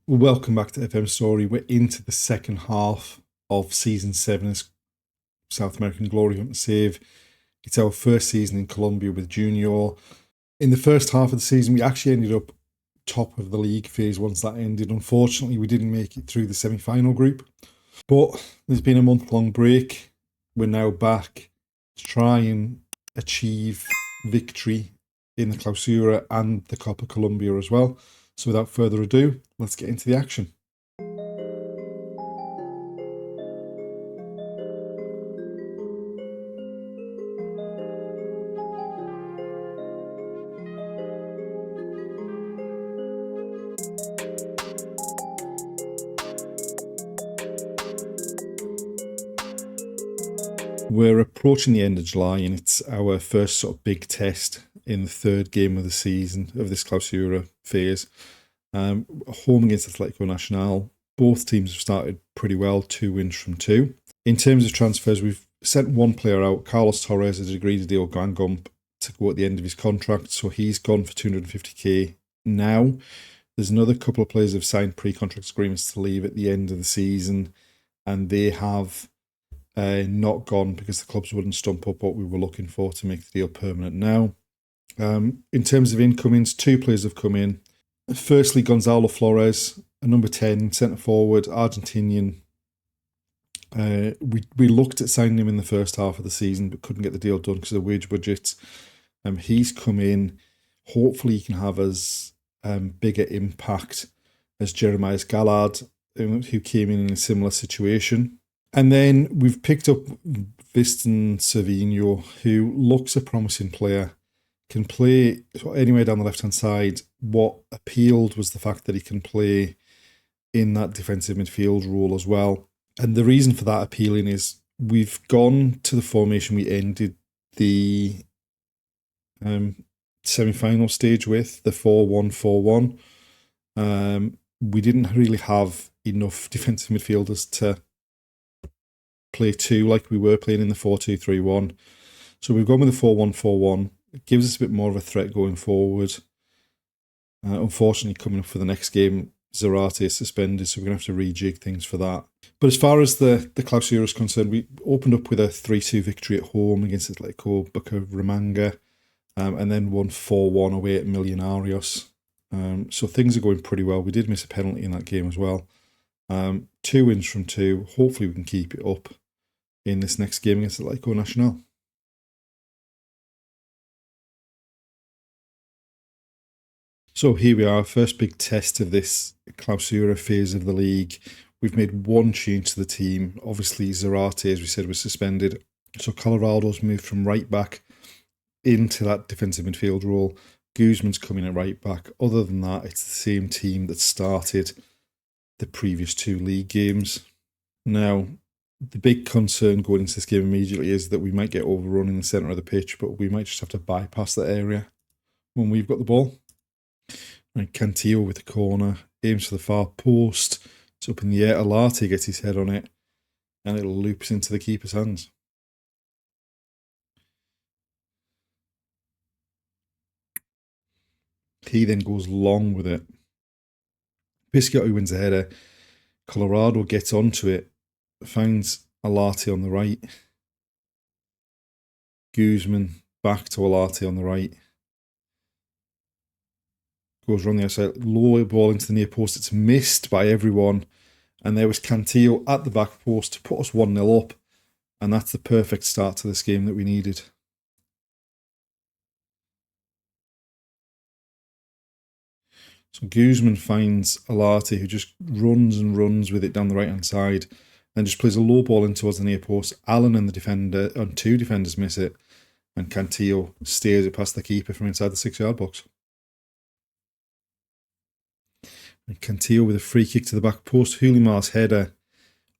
Welcome back to FM Story. We're into the second half of Season 7 of South American Glory Hunt and Save. It's our first season in Colombia with Junior. In the first half of the season, we actually ended up top of the league phase once that ended. Unfortunately, we didn't make it through the semi-final group. But there's been a month-long break. We're now back to try and achieve victory in the Clausura and the Copa Colombia as well. So without further ado, let's get into the action. We're approaching the end of July and it's our first sort of big test in the third game of the season of this Clausura phase. Home against Atlético Nacional. Both teams have started pretty well, 2 wins from 2. In terms of transfers, we've sent one player out. Carlos Torres has agreed to deal Guangump to go at the end of his contract, so he's gone for 250k now. There's another couple of players who have signed pre-contract agreements to leave at the end of the season, and they have not gone because the clubs wouldn't stump up what we were looking for to make the deal permanent now. In terms of incomings, 2 players have come in. Firstly, Gonzalo Flores, a number 10 centre forward, Argentinian. We looked at signing him in the first half of the season, but couldn't get the deal done because of the wage budget. He's come in. Hopefully, he can have as bigger impact as Jeremias Gallard, who came in a similar situation. And then we've picked up Viston Cervinho, who looks a promising player, can play anywhere down the left-hand side. What appealed was the fact that he can play in that defensive midfield role as well. And the reason for that appealing is we've gone to the formation we ended the semi-final stage with, the 4-1-4-1. We didn't really have enough defensive midfielders to play 2 like we were playing in the 4-2-3-1. So we've gone with the 4-1-4-1. It gives us a bit more of a threat going forward. Unfortunately, coming up for the next game, Zarate is suspended, so we're going to have to rejig things for that. But as far as the Clausura is concerned, we opened up with a 3-2 victory at home against Atletico Bucaramanga, and then won 4-1 away at Millonarios. So things are going pretty well. We did miss a penalty in that game as well. 2 wins from 2. Hopefully we can keep it up in this next game against Atlético Nacional. So here we are, first big test of this Clausura phase of the league. We've made one change to the team. Obviously Zarate, as we said, was suspended. So Colorado's moved from right back into that defensive midfield role. Guzman's coming at right back. Other than that, it's the same team that started the previous 2 league games. Now, the big concern going into this game immediately is that we might get overrun in the centre of the pitch, but we might just have to bypass that area when we've got the ball. And Cantillo with the corner, aims for the far post. It's up in the air. Alate gets his head on it, and it loops into the keeper's hands. He then goes long with it. Piscotty wins the header. Colorado gets onto it, finds Alate on the right. Guzman back to Alate on the right. Goes around the outside, low ball into the near post. It's missed by everyone. And there was Cantillo at the back post to put us 1-0 up. And that's the perfect start to this game that we needed. So Guzman finds Alate, who just runs and runs with it down the right-hand side, and just plays a low ball in towards the near post. Allen and the defender, and 2 defenders miss it, and Cantillo steers it past the keeper from inside the 6-yard box. And Cantillo with a free kick to the back post. Julimar's header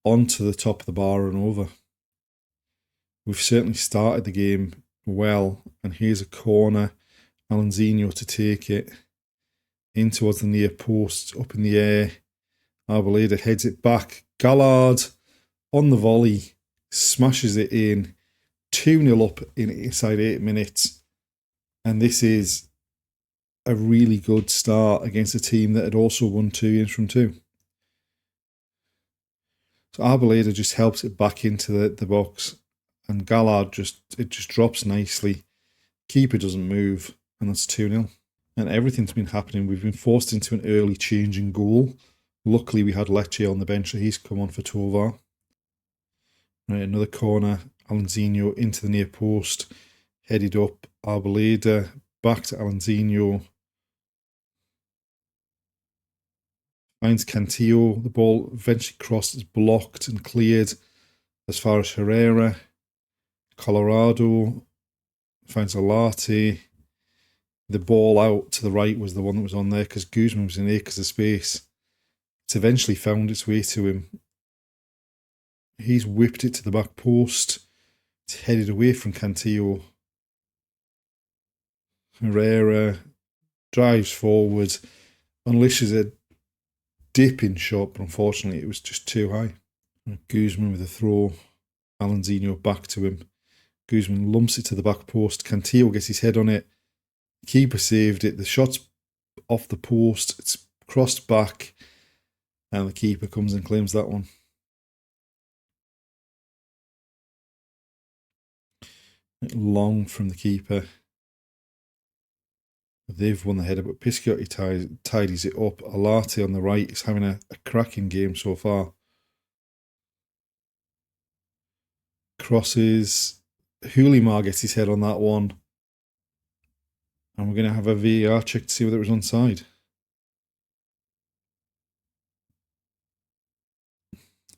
onto the top of the bar and over. We've certainly started the game well, and here's a corner. Alanzinho to take it in towards the near post, up in the air. Arboleda heads it back. Gallard on the volley, smashes it in. 2-0 up inside 8 minutes. And this is a really good start against a team that had also won 2 games from 2. So Arboleda just helps it back into the box, and Gallard just drops nicely. Keeper doesn't move, and that's 2-0. And everything's been happening. We've been forced into an early changing goal. Luckily, we had Lecce on the bench, so he's come on for Tovar. Right, another corner. Alanzinho into the near post, headed up. Arboleda back to Alanzinho. Finds Cantillo. The ball eventually crossed, is blocked and cleared as far as Herrera. Colorado finds Alate. The ball out to the right was the one that was on there because Guzman was in acres of space. It's eventually found its way to him. He's whipped it to the back post. It's headed away from Cantillo. Herrera drives forward, unleashes a dipping shot, but unfortunately it was just too high. Guzman with a throw. Alanzinho back to him. Guzman lumps it to the back post. Cantillo gets his head on it. Keeper saved it. The shot's off the post. It's crossed back. And the keeper comes and claims that one. Long from the keeper. They've won the header, but Pisciotti tidies it up. Alate on the right is having a cracking game so far. Crosses. Hulimar gets his head on that one. And we're going to have a VAR check to see whether it was onside.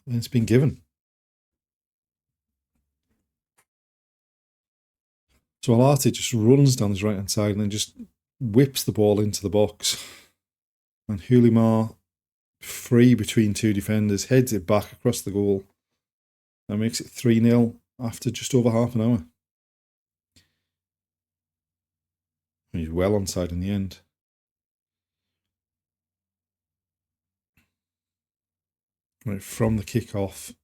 And it's been given. So Alate just runs down his right-hand side and then just whips the ball into the box. And Hulimar, free between 2 defenders, heads it back across the goal. That makes it 3-0 after just over half an hour. He's well onside in the end. Right, from the kick-off.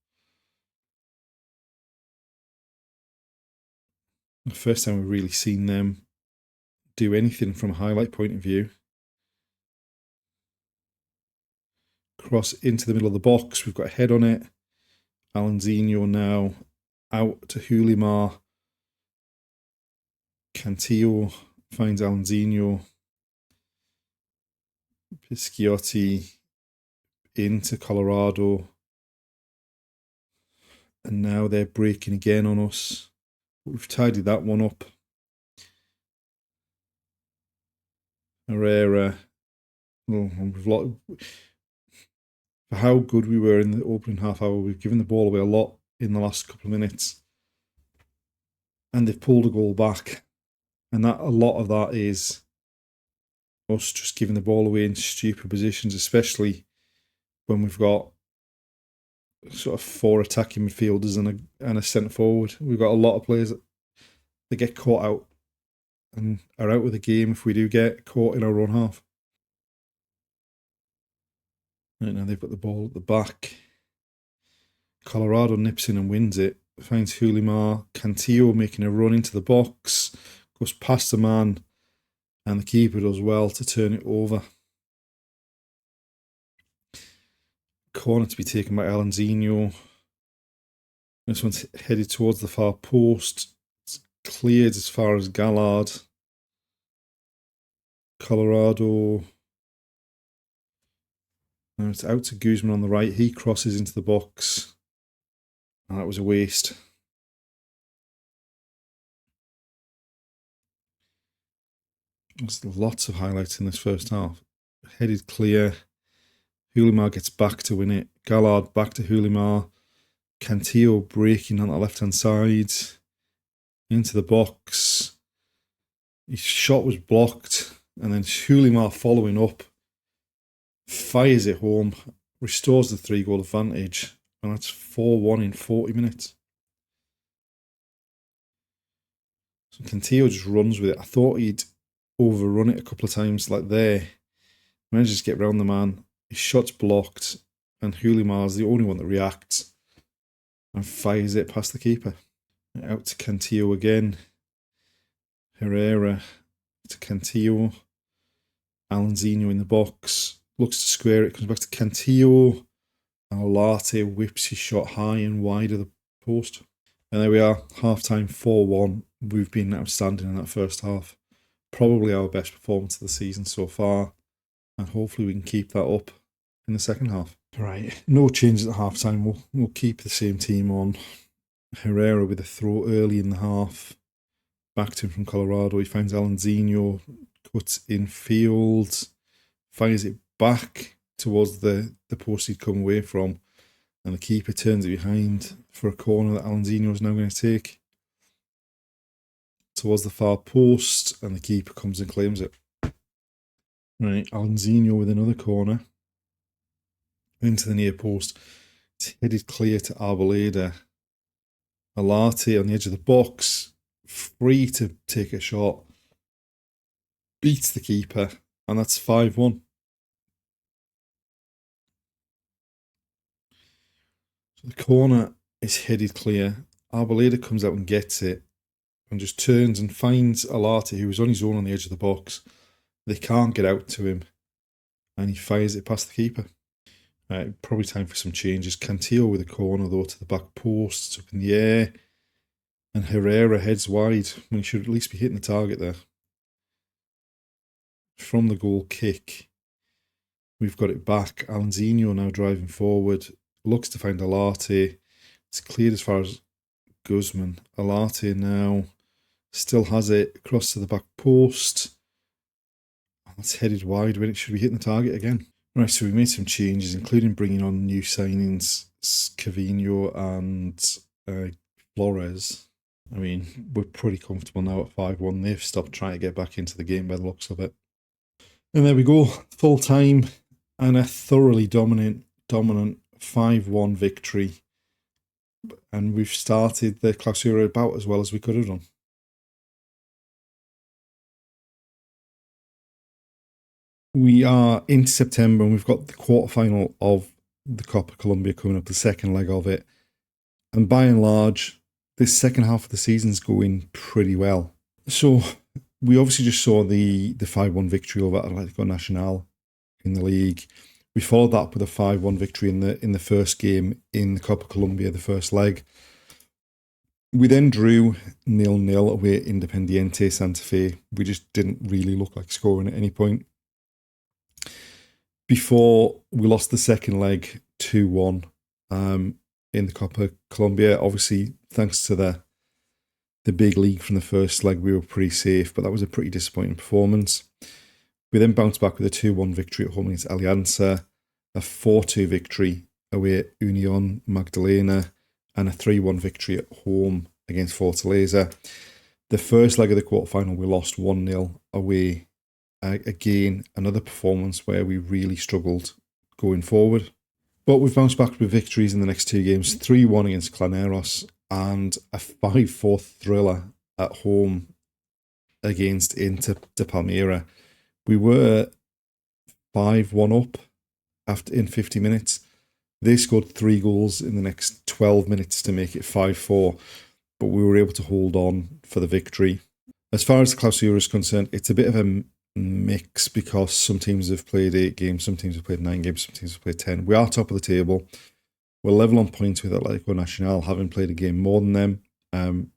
The first time we've really seen them do anything from a highlight point of view. Cross into the middle of the box. We've got a head on it. Alanzinho now out to Hulimar. Cantillo finds Alanzinho. Pisciotti into Colorado. And now they're breaking again on us. We've tidied that one up. Herrera. For how good we were in the opening half hour, we've given the ball away a lot in the last couple of minutes. And they've pulled a goal back. And that a lot of that is us just giving the ball away in stupid positions, especially when we've got sort of 4 attacking midfielders and a centre forward. We've got a lot of players that get caught out and are out of the game if we do get caught in our own half. Right now they've got the ball at the back. Colorado nips in and wins it. Finds Hulimar. Cantillo making a run into the box. Goes past the man. And the keeper does well to turn it over. Corner to be taken by Alanzinho. This one's headed towards the far post. It's cleared as far as Gallard. Colorado. Now it's out to Guzman on the right. He crosses into the box. And that was a waste. There's lots of highlights in this first half. Headed clear. Hulimar gets back to win it. Gallard back to Hulimar. Cantillo breaking on the left-hand side. Into the box. His shot was blocked. And then Hulimar following up. Fires it home. Restores the 3-goal advantage. And that's 4-1 in 40 minutes. So Cantillo just runs with it. I thought he'd overrun it a couple of times like there. Manages to get round the man. His shot's blocked, and Hulimar's the only one that reacts and fires it past the keeper. Out to Cantillo again. Herrera to Cantillo. Alanzinho in the box, looks to square it, comes back to Cantillo, and Olarte whips his shot high and wide of the post. And there we are, half-time 4-1. We've been outstanding in that first half. Probably our best performance of the season so far, and hopefully we can keep that up in the second half. Right, no changes at half-time. We'll keep the same team on. Herrera with a throw early in the half. Back to him from Colorado. He finds Alanzinho, cuts in field, fires it back towards the post he'd come away from, and the keeper turns it behind for a corner that Alanzinho is now going to take towards the far post, and the keeper comes and claims it. Right, Alanzinho with another corner into the near post. It's headed clear to Arboleda. Olarte on the edge of the box, free to take a shot, beats the keeper, and that's 5-1. So the corner is headed clear. Arboleda comes out and gets it, and just turns and finds Olarte, who was on his own on the edge of the box. They can't get out to him, and he fires it past the keeper. Probably time for some changes. Cantillo with a corner, though, to the back post. It's up in the air. And Herrera heads wide when he should at least be hitting the target there. From the goal kick, we've got it back. Alanzinho now driving forward. Looks to find Olarte. It's cleared as far as Guzman. Olarte now still has it across to the back post. And that's headed wide when it should be hitting the target again. Right, so we made some changes, including bringing on new signings, Cavino and Flores. I mean, we're pretty comfortable now at 5-1. They've stopped trying to get back into the game by the looks of it. And there we go, full time and a thoroughly dominant 5-1 victory. And we've started the Clausura about as well as we could have done. We are into September and we've got the quarterfinal of the Copa Colombia coming up, the second leg of it. And by and large, this second half of the season's going pretty well. So we obviously just saw the 5-1 victory over Atlético Nacional in the league. We followed that up with a 5-1 victory in the first game in the Copa Colombia, the first leg. We then drew 0-0 away at Independiente Santa Fe. We just didn't really look like scoring at any point. Before we lost the second leg 2-1 in the Copa Colombia. Obviously, thanks to the big league from the first leg, we were pretty safe, but that was a pretty disappointing performance. We then bounced back with a 2-1 victory at home against Alianza, a 4-2 victory away at Union Magdalena, and a 3-1 victory at home against Fortaleza. The first leg of the quarterfinal, we lost 1-0 away. Again, another performance where we really struggled going forward. But we've bounced back with victories in the next two games, 3-1 against Claneros and a 5-4 thriller at home against Inter de Palmira. We were 5-1 up in 50 minutes. They scored 3 goals in the next 12 minutes to make it 5-4, but we were able to hold on for the victory. As far as the Clausura is concerned, it's a bit of a mix because some teams have played 8 games, some teams have played 9 games, some teams have played 10. We are top of the table. We're level on points with Atlético Nacional, having played a game more than them. Having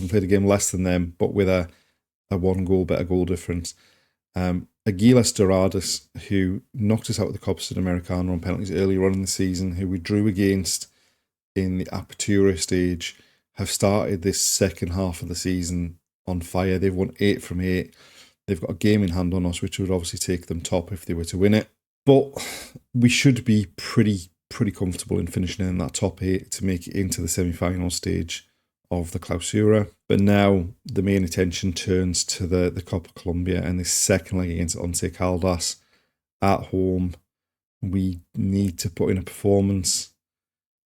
played a game less than them, but with a 1 goal better goal difference. Aguilas Doradas, who knocked us out of the Copa Sudamericana on penalties earlier on in the season, who we drew against in the Apertura stage, have started this second half of the season on fire. They've won 8 from 8. They've got a game in hand on us, which would obviously take them top if they were to win it. But we should be pretty comfortable in finishing in that top 8 to make it into the semi-final stage of the Clausura. But now the main attention turns to the Copa Colombia and the second leg against Once Caldas at home. We need to put in a performance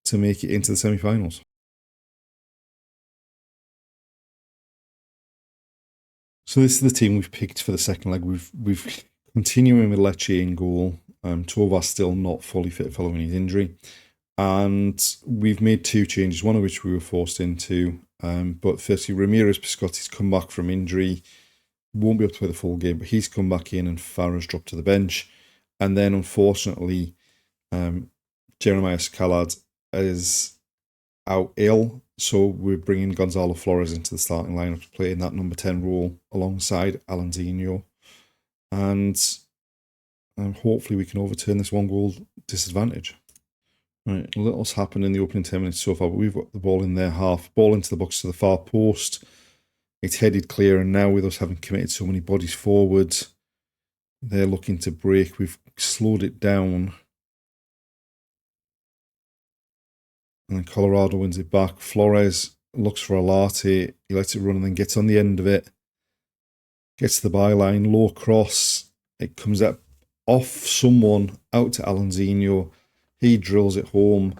to make it into the semi-finals. So this is the team we've picked for the second leg. We've continuing with Lecce in goal. Tovar still not fully fit following his injury. And we've made 2 changes, one of which we were forced into. But firstly, Ramirez Piscotti's come back from injury. won't be able to play the full game, but he's come back in and Farah's dropped to the bench. And then, unfortunately, Jeremiah Scalad is out ill, so we're bringing Gonzalo Flores into the starting lineup to play in that number 10 role alongside Alanzinho. And hopefully we can overturn this 1-goal disadvantage. Right, little's happened in the opening 10 minutes so far, but we've got the ball in their half. Ball into the box to the far post. It's headed clear, and now with us having committed so many bodies forward, they're looking to break. We've slowed it down. And then Colorado wins it back. Flores looks for Alate. He lets it run and then gets on the end of it. Gets to the byline, low cross. It comes up off someone out to Alanzinho. He drills it home,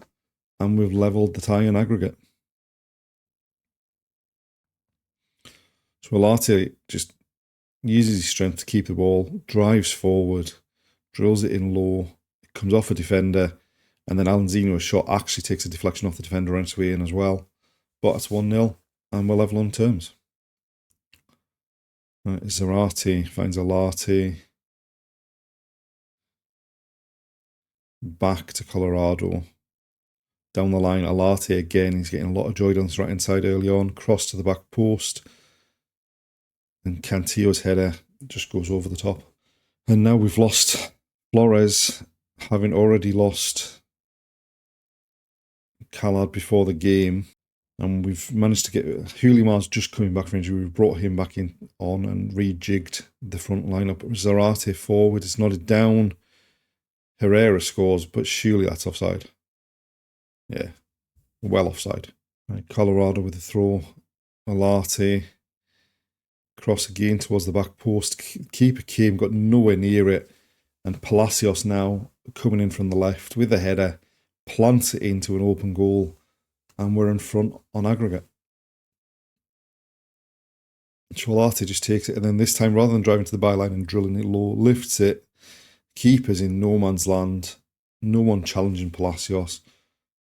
and we've levelled the tie in aggregate. So Alate just uses his strength to keep the ball, drives forward, drills it in low. It comes off a defender, and then Alanzinho's shot actually takes a deflection off the defender and its way in as well. But it's 1-0, and we're level on terms. Right, Zarate finds Alate. Back to Colorado. Down the line, Alate again. He's getting a lot of joy down the right-hand side early on. Cross to the back post. And Cantillo's header just goes over the top. And now we've lost Flores, having already lost Calad before the game. And we've managed to get Hulimar's just coming back from injury. We've brought him back in on and rejigged the front lineup. Zarate forward. It's nodded down. Herrera scores, but surely that's offside. Yeah, well offside. Right, Colorado with the throw. Alate. Cross again towards the back post. Keeper came, got nowhere near it. And Palacios now coming in from the left with the header. Plants it into an open goal. And we're in front on aggregate. Alate just takes it. And then this time, rather than driving to the byline and drilling it low, lifts it. Keeper's in no man's land. No one challenging Palacios.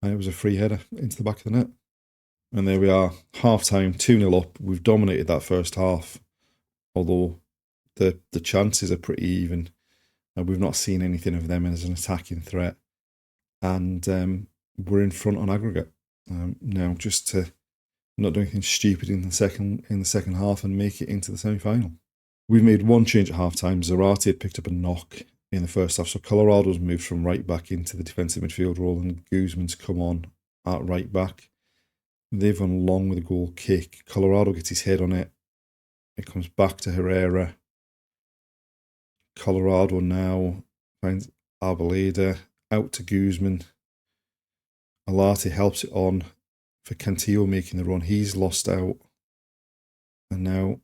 And it was a free header into the back of the net. And there we are. Half time, 2-0 up. We've dominated that first half. Although the chances are pretty even. And we've not seen anything of them as an attacking threat. And we're in front on aggregate. Now just to not do anything stupid in the second half and make it into the semi-final. We've made one change at half time. Zarate had picked up a knock in the first half, so Colorado's moved from right back into the defensive midfield role, and Guzman's come on at right back. They've gone long with a goal kick. Colorado gets his head on it. It comes back to Herrera. Colorado now finds Arboleda out to Guzman. Alate helps it on for Cantillo making the run. He's lost out. And now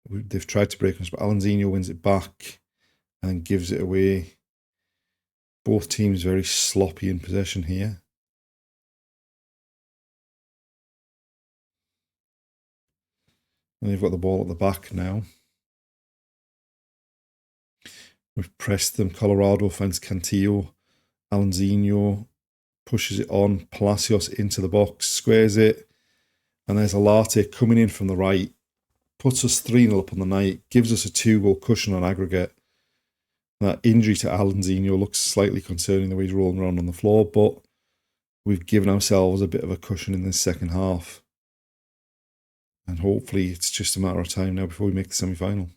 they've tried to break us, but Alanzinho wins it back and gives it away. Both teams very sloppy in possession here. And they've got the ball at the back now. We've pressed them. Colorado finds Cantillo. Alanzinho pushes it on. Palacios into the box, squares it. And there's Alate coming in from the right. Puts us 3-0 up on the night. Gives us a 2-goal cushion on aggregate. That injury to Alanzinho looks slightly concerning the way he's rolling around on the floor. But we've given ourselves a bit of a cushion in this second half. And hopefully it's just a matter of time now before we make the semi-final.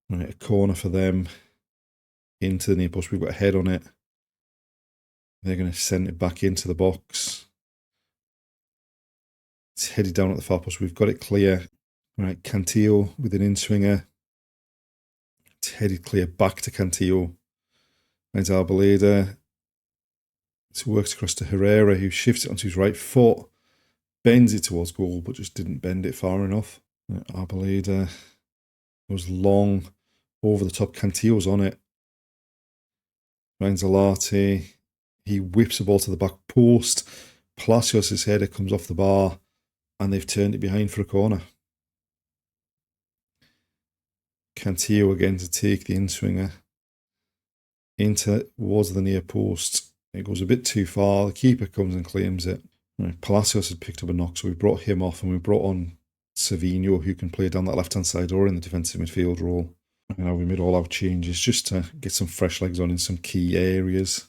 Right, a corner for them into the near post. We've got a head on it. They're going to send it back into the box. It's headed down at the far post. We've got it clear. Right, Cantillo with an in-swinger. It's headed clear back to Cantillo. Finds Arboleda. It works across to Herrera, who shifts it onto his right foot. Bends it towards goal, but just didn't bend it far enough. Right, Arboleda goes long over the top. Cantillo's on it. Finds Alate. He whips the ball to the back post. Palacios' header comes off the bar, and they've turned it behind for a corner. Cantillo again to take the in-swinger towards the near post. It goes a bit too far. The keeper comes and claims it. Right, Palacios had picked up a knock, so we brought him off and we brought on Savino, who can play down that left-hand side or in the defensive midfield role. You know, we made all our changes just to get some fresh legs on in some key areas.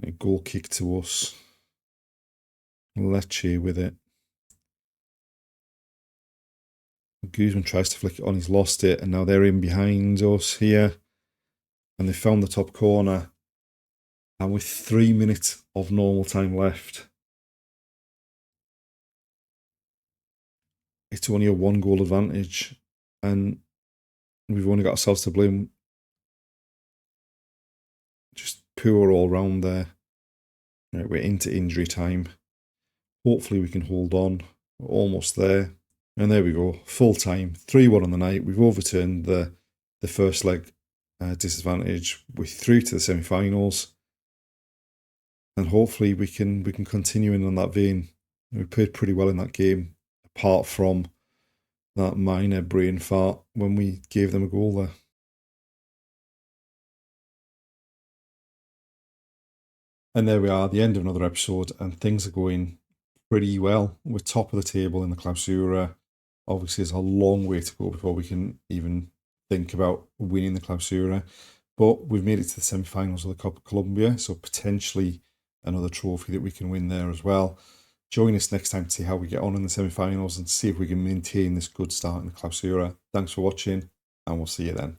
A goal kick to us. Lecce with it. Guzman tries to flick it on, he's lost it, and now they're in behind us here. And they found the top corner. And with 3 minutes of normal time left, it's only a 1-goal advantage. And we've only got ourselves to blame. Just poor all round there. Right, we're into injury time. Hopefully we can hold on. We're almost there. And there we go. Full time. 3-1 on the night. We've overturned the first leg disadvantage. We're through to the semi-finals. And hopefully we can continue in on that vein. We played pretty well in that game, apart from that minor brain fart when we gave them a goal there. And there we are, the end of another episode, and things are going pretty well. We're top of the table in the Clausura. Obviously, there's a long way to go before we can even think about winning the Clausura. But we've made it to the semi-finals of the Copa Colombia, so potentially another trophy that we can win there as well. Join us next time to see how we get on in the semi-finals and see if we can maintain this good start in the Clausura. Thanks for watching, and we'll see you then.